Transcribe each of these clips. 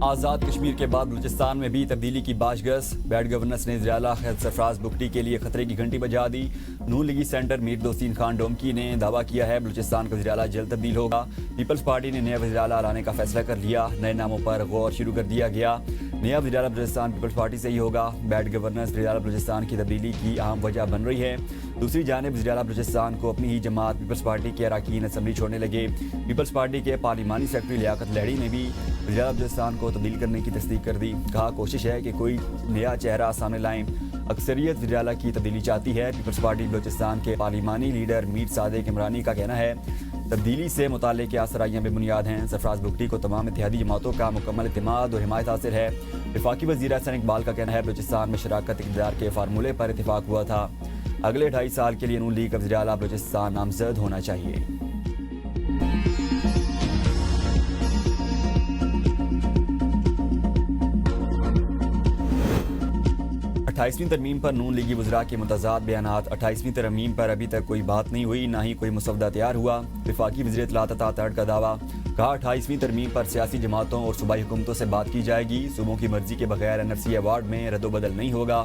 آزاد کشمیر کے بعد بلوچستان میں بھی تبدیلی کی باش بیڈ گورننس نے وزیراعلیٰ سرفراز بگٹی کے لیے خطرے کی گھنٹی بجا دی۔ نون لیگی سینٹر میر دوستین خان ڈومکی نے دعویٰ کیا ہے بلوچستان کا وزیراعلیٰ جلد تبدیل ہوگا۔ پیپلز پارٹی نے نیا وزیراعلیٰ لانے کا فیصلہ کر لیا، نئے ناموں پر غور شروع کر دیا گیا۔ نیا وزیراعلیٰ بلوچستان پیپلز پارٹی سے ہی ہوگا۔ بیڈ گورننس وزیراعلیٰ بلوچستان کی تبدیلی کی اہم وجہ بن رہی ہے۔ دوسری جانب وزیراعلیٰ بلوچستان کو اپنی ہی جماعت پیپلز پارٹی کے اراکین اسمبلی چھوڑنے لگے۔ پیپلز پارٹی کے پارلیمانی سیکرٹری لیاقت لہڑی نے بھی وزیراعلیٰ بلوچستان کو تبدیل کرنے کی تصدیق کر دی۔ کہا کوشش ہے کہ کوئی نیا چہرہ سامنے لائیں۔ اکثریت وزیراعلیٰ کی تبدیلی چاہتی ہے۔ پیپلز پارٹی بلوچستان کے پارلیمانی لیڈر میر صادق عمرانی کا کہنا ہے تبدیلی سے متعلق آسرائیاں بے بنیاد ہیں۔ سرفراز بگٹی کو تمام اتحادی جماعتوں کا مکمل اعتماد اور حمایت حاصل ہے۔ وفاقی وزیر احسن اقبال کا کہنا ہے بلوچستان میں شراکت اقتدار کے فارمولے پر اتفاق ہوا تھا۔ اگلے 2.5 سال کے لیے نون لیگ کا وزیراعلیٰ بلوچستان نامزد ہونا چاہیے۔ 28ویں ترمیم پر نون لیگی وزراء کے متضاد بیانات۔ 28ویں ترمیم پر ابھی تک کوئی بات نہیں ہوئی، نہ ہی کوئی مسودہ تیار ہوا۔ وفاقی وزیر اطلاعات عطا ترڈ کا دعویٰ۔ کہا 28ویں ترمیم پر سیاسی جماعتوں اور صوبائی حکومتوں سے بات کی جائے گی۔ صوبوں کی مرضی کے بغیر NRC ایوارڈ میں رد و بدل نہیں ہوگا۔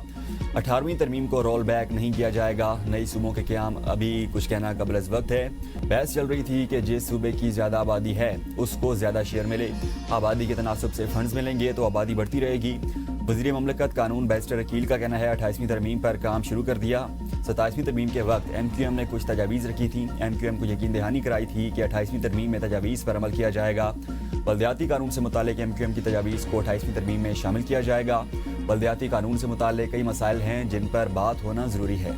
18ویں ترمیم کو رول بیک نہیں کیا جائے گا۔ نئی صوبوں کے قیام ابھی کچھ کہنا قبل از وقت ہے۔ بحث چل رہی تھی کہ جس صوبے کی زیادہ آبادی ہے اس کو زیادہ شیئر ملے۔ آبادی کے تناسب سے فنڈز ملیں گے تو آبادی بڑھتی رہے گی۔ وزیر مملکت قانون بیرسٹر عقیل کا کہنا ہے 28ویں ترمیم پر کام شروع کر دیا۔ 27ویں ترمیم کے وقت MQM نے کچھ تجاویز رکھی تھیں۔ MQM کو یقین دہانی کرائی تھی کہ 28ویں ترمیم میں تجاویز پر عمل کیا جائے گا۔ بلدیاتی قانون سے متعلق MQM کی تجاویز کو 28ویں ترمیم میں شامل کیا جائے گا۔ بلدیاتی قانون سے متعلق کئی مسائل ہیں جن پر بات ہونا ضروری ہے۔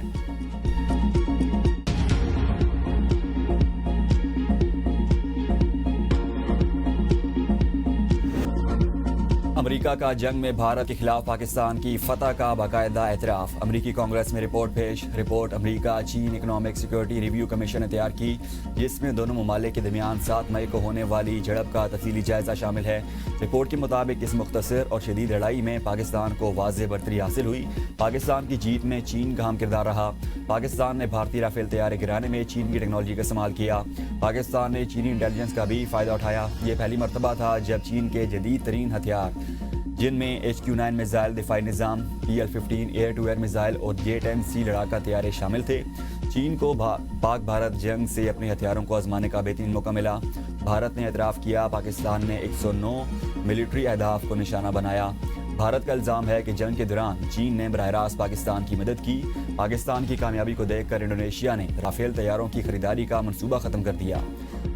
امریکہ کا جنگ میں بھارت کے خلاف پاکستان کی فتح کا باقاعدہ اعتراف۔ امریکی کانگریس میں رپورٹ پیش۔ رپورٹ امریکہ چین اکنامک سیکورٹی ریویو کمیشن نے تیار کی، جس میں دونوں ممالک کے درمیان 7 مئی کو ہونے والی جھڑپ کا تفصیلی جائزہ شامل ہے۔ رپورٹ کے مطابق اس مختصر اور شدید لڑائی میں پاکستان کو واضح برتری حاصل ہوئی۔ پاکستان کی جیت میں چین کا اہم کردار رہا۔ پاکستان نے بھارتی رافیل طیارے گرانے میں چین کی ٹیکنالوجی کا استعمال کیا۔ پاکستان نے چینی انٹیلیجنس کا بھی فائدہ اٹھایا۔ یہ پہلی مرتبہ تھا جب چین کے جدید ترین ہتھیار، جن میں HQ-9 میزائل دفاعی نظام، PL-15 year to year missile اور J-10C لڑاکا طیارے شامل تھے۔ چین کو پاک بھارت جنگ سے اپنے ہتھیاروں کو آزمانے کا بہترین موقع ملا۔ بھارت نے اعتراف کیا پاکستان نے 109 ملٹری اہداف کو نشانہ بنایا۔ بھارت کا الزام ہے کہ جنگ کے دوران چین نے براہ راست پاکستان کی مدد کی۔ پاکستان کی کامیابی کو دیکھ کر انڈونیشیا نے رافیل طیاروں کی خریداری کا منصوبہ ختم کر دیا۔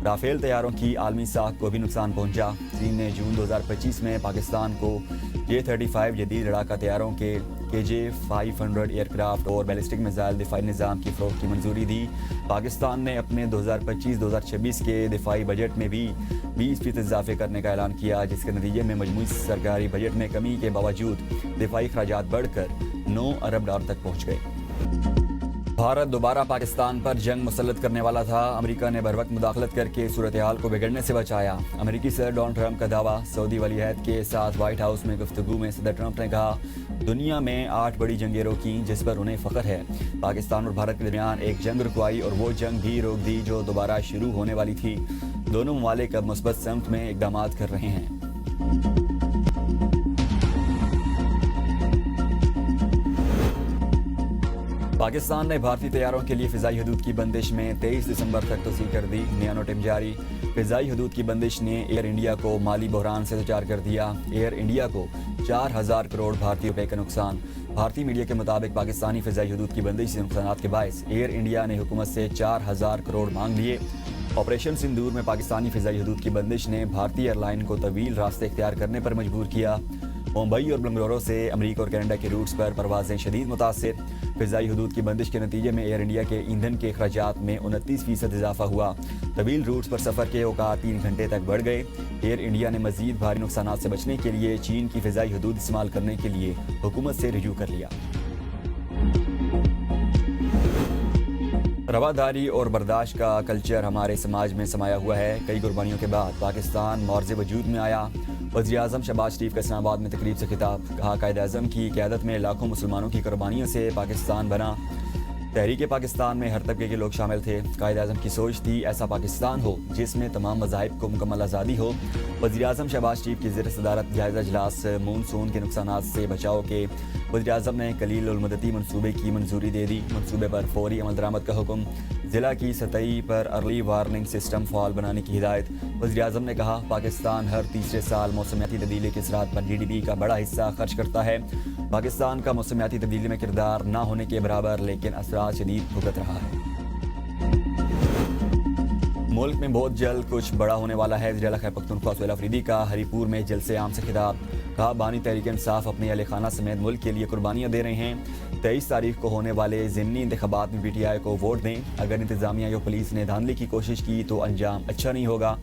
رافیل طیاروں کی عالمی ساکھ کو بھی نقصان پہنچا۔ چین نے جون 2025 میں پاکستان کو J-35 جدید لڑاکا طیاروں کے KJ-500 ایئر کرافٹ اور بیلسٹک میزائل دفاعی نظام کی فروخت کی منظوری دی۔ پاکستان نے اپنے 2025-2026 کے دفاعی بجٹ میں بھی 20% اضافے کرنے کا اعلان کیا، جس کے نتیجے میں مجموعی سرکاری بجٹ میں کمی کے باوجود دفاعی اخراجات بڑھ کر $9 ارب تک پہنچ گئے۔ بھارت دوبارہ پاکستان پر جنگ مسلط کرنے والا تھا۔ امریکہ نے بروقت مداخلت کر کے صورتحال کو بگڑنے سے بچایا۔ امریکی صدر ڈونلڈ ٹرمپ کا دعویٰ۔ سعودی ولی عہد کے ساتھ وائٹ ہاؤس میں گفتگو میں صدر ٹرمپ نے کہا دنیا میں 8 بڑی جنگیں روکیں جس پر انہیں فخر ہے۔ پاکستان اور بھارت کے درمیان ایک جنگ رکوائی اور وہ جنگ بھی روک دی جو دوبارہ شروع ہونے والی تھی۔ دونوں ممالک اب مثبت سمت میں اقدامات کر رہے ہیں۔ پاکستان نے بھارتی طیاروں کے لیے فضائی حدود کی بندش میں 23 دسمبر تک توسیع کر دی۔ نیا نوٹم جاری۔ فضائی حدود کی بندش نے ایئر انڈیا کو مالی بحران سے دوچار کر دیا۔ ایئر انڈیا کو 4000 کروڑ بھارتی روپے کا نقصان۔ بھارتی میڈیا کے مطابق پاکستانی فضائی حدود کی بندش سے نقصانات کے باعث ایئر انڈیا نے حکومت سے 4000 کروڑ مانگ لیے۔ آپریشن سندور میں پاکستانی فضائی حدود کی بندش نے بھارتی ایئر لائن کو طویل راستے اختیار کرنے پر مجبور کیا۔ ممبئی اور بنگلورو سے امریکہ اور کینیڈا کے روٹس پر پروازیں شدید متاثر۔ فضائی حدود کی بندش کے نتیجے میں ایئر انڈیا کے ایندھن کے اخراجات میں 29% اضافہ ہوا۔ طویل روٹس پر سفر کے اوقات 3 گھنٹے تک بڑھ گئے۔ ایئر انڈیا نے مزید بھاری نقصانات سے بچنے کے لیے چین کی فضائی حدود استعمال کرنے کے لیے حکومت سے رجوع کر لیا۔ رواداری اور برداشت کا کلچر ہمارے سماج میں سمایا ہوا ہے۔ کئی قربانیوں کے بعد پاکستان معرض وجود میں آیا۔ وزیر اعظم شہباز شریف کا اسلام آباد میں تقریب سے خطاب۔ کہا قائد اعظم کی قیادت میں لاکھوں مسلمانوں کی قربانیوں سے پاکستان بنا۔ تحریک پاکستان میں ہر طبقے کے لوگ شامل تھے. قائد اعظم کی سوچ تھی ایسا پاکستان ہو جس میں تمام مذاہب کو مکمل آزادی ہو. وزیر اعظم شہباز شریف کی زیر صدارت جائزہ اجلاس مونسون کے نقصانات سے بچاؤ کے وزیر اعظم نے کلیل المدتی منصوبے کی منظوری دے دی. منصوبے پر فوری عمل درآمد کا حکم. ضلع کی سطحی پر ارلی وارننگ سسٹم فعال بنانے کی ہدایت. وزیر اعظم نے کہا پاکستان ہر تیسرے سال موسمیاتی تبدیلی کے اثرات پر GDP کا بڑا حصہ خرچ کرتا ہے. پاکستان کا موسمیاتی تبدیلی میں کردار نہ ہونے کے برابر لیکن اثرات شدید بھگت رہا ہے. ملک میں بہت جلد کچھ بڑا ہونے والا ہے. وزیر اعلیٰ خیبر پختونخوا سہیل آفریدی کا ہری پور میں جلسے عام سے خطاب. کہا بانی تحریک انصاف اپنے اہل خانہ سمیت ملک کے لیے قربانیاں دے رہے ہیں. 23 تاریخ کو ہونے والے ضمنی انتخابات میں PTI کو ووٹ دیں. اگر انتظامیہ یا پولیس نے دھاندلی کی کوشش کی تو انجام اچھا نہیں ہوگا.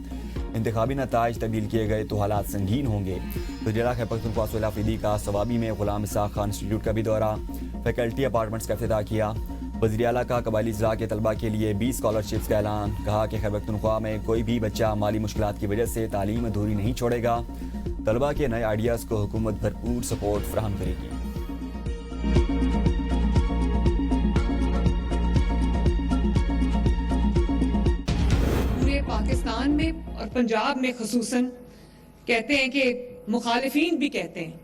انتخابی نتائج تبدیل کیے گئے تو حالات سنگین ہوں گے. وزیر اعلیٰ خیبر پختونخوا سہیل آفریدی کا ثوابی میں غلام اسحاق خان انسٹیٹیوٹ کا بھی دورہ. فیکلٹی اپارٹمنٹس کا افتتاح کیا. وزیر اعلیٰ کا قبائلی اضلاع کے طلبہ کے لیے 20 اسکالرشپس کا اعلان. کہا کہ خیبر پختونخوا میں کوئی بھی بچہ مالی مشکلات کی وجہ سے تعلیم ادھوری نہیں چھوڑے گا. طلبہ کے نئے آئیڈیاز کو حکومت بھرپور سپورٹ فراہم کرے گی. پورے پاکستان میں اور پنجاب میں خصوصاً کہتے ہیں کہ مخالفین بھی کہتے ہیں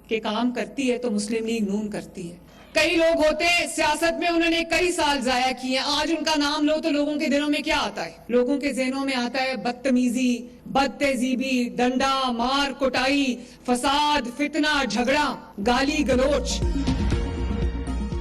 کہ کام کرتی ہے تو مسلم لیگ نون کرتی ہے. کئی لوگ ہوتے ہیں سیاست میں انہوں نے کئی سال ضائع کیے. آج ان کا نام لو تو لوگوں کے دلوں میں کیا آتا ہے؟ لوگوں کے ذہنوں میں آتا ہے بدتمیزی، بد تہذیبی، ڈنڈا مار کٹائی، فساد، فتنہ، جھگڑا، گالی گلوچ.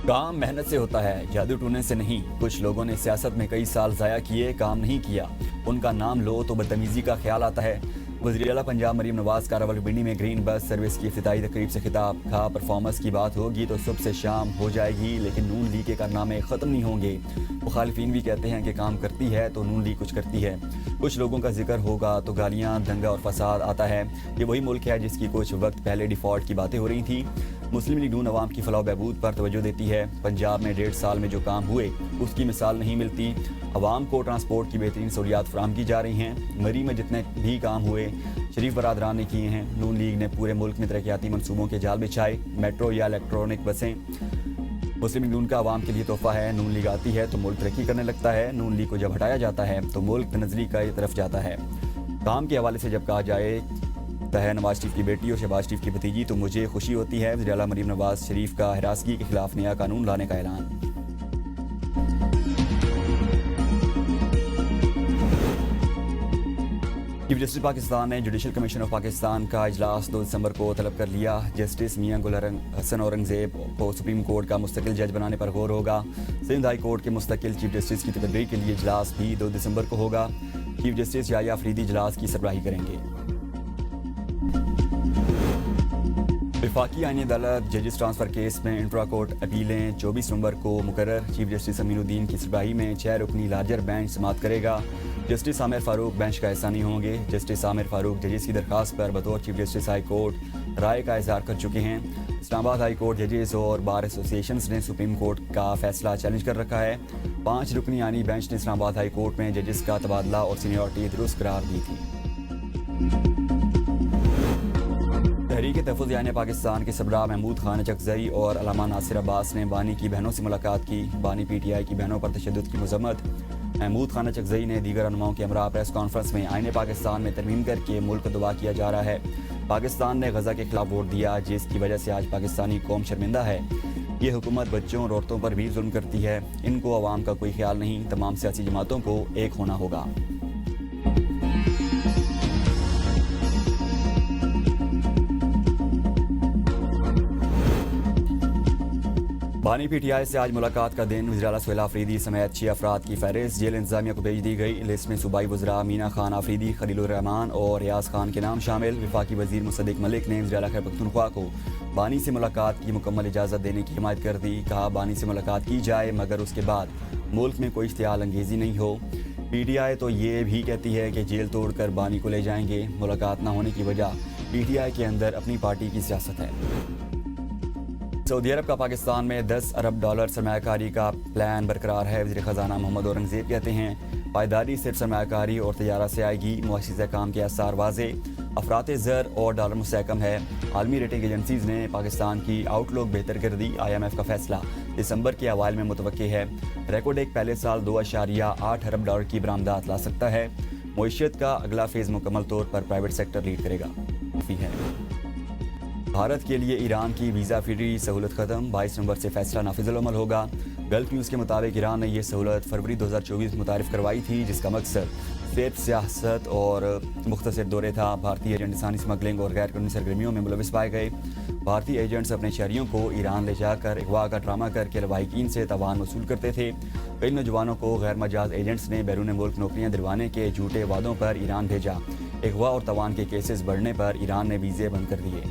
کام محنت سے ہوتا ہے، جادو ٹونے سے نہیں. کچھ لوگوں نے سیاست میں کئی سال ضائع کیے، کام نہیں کیا. ان کا نام لو تو بدتمیزی کا خیال آتا ہے. وزیر اعلیٰ پنجاب مریم نواز کا راولپنڈی میں گرین بس سروس کی افتتاحی تقریب سے خطاب. کہا پرفارمنس کی بات ہوگی تو صبح سے شام ہو جائے گی لیکن نون لیگ کے کارنامے ختم نہیں ہوں گے. مخالفین بھی کہتے ہیں کہ کام کرتی ہے تو نون لیگ کچھ کرتی ہے. کچھ لوگوں کا ذکر ہوگا تو گالیاں، دنگا اور فساد آتا ہے. یہ وہی ملک ہے جس کی کچھ وقت پہلے ڈیفالٹ کی باتیں ہو رہی تھیں. مسلم لیگ نون عوام کی فلاح و بہبود پر توجہ دیتی ہے. پنجاب میں 1.5 سال میں جو کام ہوئے اس کی مثال نہیں ملتی. عوام کو ٹرانسپورٹ کی بہترین سہولیات فراہم کی جا رہی ہیں. مری میں جتنے بھی کام ہوئے شریف برادران نے کیے ہیں. نون لیگ نے پورے ملک میں ترقیاتی منصوبوں کے جال بچھائے. میٹرو یا الیکٹرونک بسیں مسلم لیگ نون کا عوام کے لیے تحفہ ہے. نون لیگ آتی ہے تو ملک ترقی کرنے لگتا ہے. نون لیگ کو جب ہٹایا جاتا ہے تو ملک بنزلی کی طرف جاتا ہے. کام کے حوالے سے جب کہا جائے ہے نواز شریف کی بیٹی اور شہباز شریف کی بھتیجی تو مجھے خوشی ہوتی ہے. وزیر اعلیٰ مریم نواز شریف کا ہراسگی کے خلاف نیا قانون لانے کا اعلان. چیف جسٹس پاکستان نے جوڈیشل کمیشن آف پاکستان کا اجلاس 2 دسمبر کو طلب کر لیا. جسٹس میاں گل حسن اورنگزیب کو سپریم کورٹ کا مستقل جج بنانے پر غور ہوگا. سندھ ہائی کورٹ کے مستقل چیف جسٹس کی تقرری کے لیے اجلاس بھی 2 دسمبر کو ہوگا. چیف جسٹس یحییٰ آفریدی اجلاس کی سربراہی کریں گے. وفاقی آئینی عدالت ججز ٹرانسفر کیس میں انٹرا کورٹ اپیلیں 24 نومبر کو مقرر. چیف جسٹس امین الدین کی سربراہی میں 6 رکنی لارجر بینچ سماعت کرے گا. جسٹس عامر فاروق بینچ کا حصہ نہیں ہوں گے. جسٹس عامر فاروق ججز کی درخواست پر بطور چیف جسٹس ہائی کورٹ رائے کا اظہار کر چکے ہیں. اسلام آباد ہائی کورٹ ججز اور بار ایسوسی ایشنز نے سپریم کورٹ کا فیصلہ چیلنج کر رکھا ہے. 5 رکنی آئینی بینچ نے اسلام آباد ہائی کورٹ میں ججز کا تبادلہ اور سینیورٹی درست قرار دی تھی. تحریک تحفظ آئین پاکستان کے سربراہ محمود خان اچکزئی اور علامہ ناصر عباس نے بانی کی بہنوں سے ملاقات کی. بانی PTI کی بہنوں پر تشدد کی مذمت. محمود خان اچکزئی نے دیگر رہنماؤں کے ہمراہ پریس کانفرنس میں آئین پاکستان میں ترمیم کر کے ملک کو تباہ کیا جا رہا ہے. پاکستان نے غزہ کے خلاف ووٹ دیا جس کی وجہ سے آج پاکستانی قوم شرمندہ ہے. یہ حکومت بچوں اور عورتوں پر بھی ظلم کرتی ہے. ان کو عوام کا کوئی خیال نہیں. تمام سیاسی جماعتوں کو ایک ہونا ہوگا. بانی PTI سے آج ملاقات کا دن. وزیر اعلیٰ سہیل آفریدی سمیت 6 افراد کی فہرست جیل انتظامیہ کو بھیج دی گئی. لسٹ میں صوبائی وزراء مینا خان آفریدی، خلیل الرحمان اور ریاض خان کے نام شامل. وفاقی وزیر مصدق ملک نے وزیر اعلیٰ خیبر پختونخوا کو بانی سے ملاقات کی مکمل اجازت دینے کی حمایت کر دی. کہا بانی سے ملاقات کی جائے مگر اس کے بعد ملک میں کوئی اشتعال انگیزی نہیں ہو. PTI تو یہ بھی کہتی ہے کہ جیل توڑ کر بانی کو لے جائیں گے. ملاقات نہ ہونے کی وجہ PTI کے اندر اپنی پارٹی کی سیاست ہے. سعودی عرب کا پاکستان میں $10 ارب سرمایہ کاری کا پلان برقرار ہے. وزیر خزانہ محمد اورنگزیب کہتے ہیں پائیداری صرف سرمایہ کاری اور تجارت سے آئے گی. معاشی استحکام کے آثار واضح. افراط زر اور ڈالر مستحکم ہے. عالمی ریٹنگ ایجنسیز نے پاکستان کی آؤٹ لک بہتر کر دی. IMF کا فیصلہ دسمبر کے اوائل میں متوقع ہے. ریکارڈ ایک پہلے سال $2.8 ارب کی برآمدات لا سکتا ہے. معیشت کا اگلا فیز مکمل طور پر پرائیویٹ سیکٹر لیڈ کرے گا. بھارت کے لیے ایران کی ویزا فری سہولت ختم. 22 نومبر سے فیصلہ نافذ العمل ہوگا. گلف نیوز کے مطابق ایران نے یہ سہولت فروری 2024 متعارف کروائی تھی، جس کا مقصد صرف سیاست اور مختصر دورے تھا. بھارتی ایجنٹ انسانی اسمگلنگ اور غیر قانونی سرگرمیوں میں ملوث پائے گئے. بھارتی ایجنٹس اپنے شہریوں کو ایران لے جا کر اغوا کا ڈرامہ کر کے لواحقین سے تاوان وصول کرتے تھے. کئی نوجوانوں کو غیر مجاز ایجنٹس نے بیرون ملک نوکریاں دلوانے کے جھوٹے وعدوں پر ایران بھیجا. اغوا اور تاوان کے کیسز بڑھنے پر ایران نے ویزے بند کر دیے.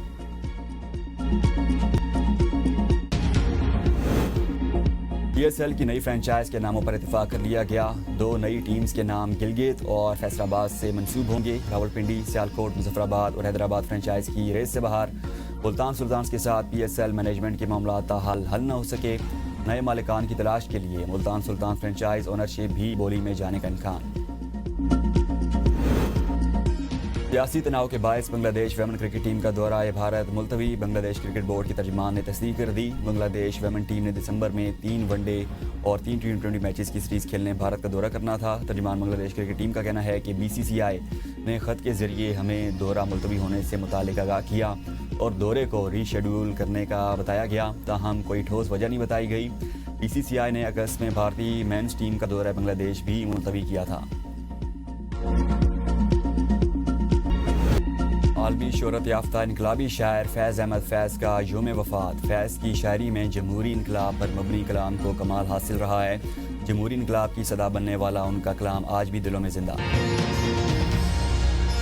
PSL کی نئی فرنچائز کے ناموں پر اتفاق کر لیا گیا. 2 نئی ٹیمز کے نام گلگت اور فیصل آباد سے منسوب ہوں گے. راولپنڈی، سیالکوٹ، مظفر آباد اور حیدرآباد فرنچائز کی ریس سے باہر. ملتان سلطانز کے ساتھ PSL مینجمنٹ کے معاملات تاحال حل نہ ہو سکے. نئے مالکان کی تلاش کے لیے ملتان سلطان فرنچائز اونرشپ بھی بولی میں جانے کا امکان. سیاسی تناؤ کے باعث بنگلہ دیش ویمن کرکٹ ٹیم کا دورہ بھارت ملتوی. بنگلہ دیش کرکٹ بورڈ کی ترجمان نے تصدیق کر دی. بنگلہ دیش ویمن ٹیم نے دسمبر میں 3 ون ڈے اور 3 T20 میچز کی سیریز کھیلنے بھارت کا دورہ کرنا تھا. ترجمان بنگلہ دیش کرکٹ ٹیم کا کہنا ہے کہ BCCI نے خط کے ذریعے ہمیں دورہ ملتوی ہونے سے متعلق آگاہ کیا اور دورے کو ری شیڈول کرنے کا بتایا گیا، تاہم کوئی ٹھوس وجہ نہیں بتائی گئی. BCCI نے اگست میں بھارتی مینز ٹیم کا دورہ بنگلہ دیش بھی ملتوی کیا تھا. عالمی شہرت یافتہ انقلابی شاعر فیض احمد فیض کا یوم وفات. فیض کی شاعری میں جمہوری انقلاب پر مبنی کلام کو کمال حاصل رہا ہے. جمہوری انقلاب کی صدا بننے والا ان کا کلام آج بھی دلوں میں زندہ.